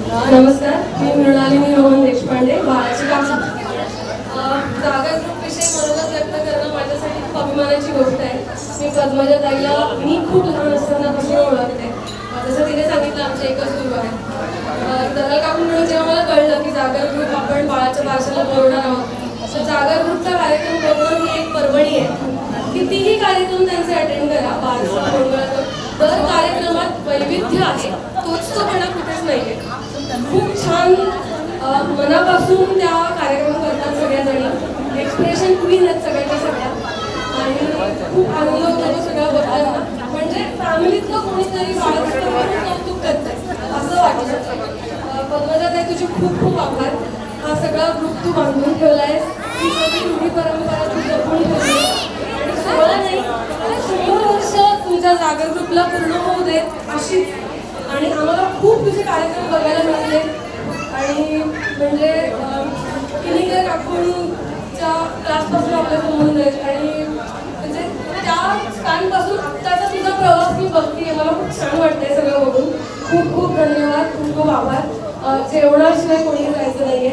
नमस्कार, मी मृणालिनी रोहन देशपांडे, बाळाची काका. जागर ग्रुपविषयी मनोगत व्यक्त करणं माझ्यासाठी खूप अभिमानाची गोष्ट आहे. मी पद्मजा ताईला खूप लहान असतानापासून ओळखते. जसं तिने सांगितलं, आमचे एकच गुरु आहे. दलाल काकूंकडून जेव्हा मला कळलं की जागर ग्रुप आपण बाळाच्या बारशाला बोलवणार आहोत, तर जागर ग्रुपचा कार्यक्रम करणं ही एक पर्वणी आहे. कितीही कार्यक्रम त्यांचे अटेंड करा, बारसा मंगळागौर, दर कार्यक्रमात वैविध्य आहे, तोचतोपणा कुठेच नाही आहे. खूप छान मनापासून त्या कार्यक्रम करतात सगळ्याजणी. एक्सप्रेशन क्वीन आहेत सगळ्याच्या सगळ्या, आणि खूप आनंद होतो तो सगळा बघताना. म्हणजे फॅमिलीतलं कोणीतरी बाळाचं कौतुक करतंय असं वाटतं. पद्मजा ताई, तुझे खूप खूप आभार. हा सगळा ग्रुप तू बांधून ठेवलायस, ही सगळी रूढी परंपरा तू जपून ठेवली, आणि 16 नाही 100 वर्ष तुझ्या जागर ग्रुपला पूर्ण होऊ दे अशीच. आणि आम्हाला खूप तुझे कार्यक्रम बघायला मिळाले. आणि म्हणजे किनीकर काकूंच्या क्लासपासून आपल्या संबंध आहेत, आणि म्हणजे त्या स्थानपासून आत्ताचा तुझा प्रवास मी बघते. मला खूप छान वाटतंय सगळं बघून. खूप खूप धन्यवाद, खूप खूप आभार. जेवणाशिवाय कोणी जायचं नाहीये.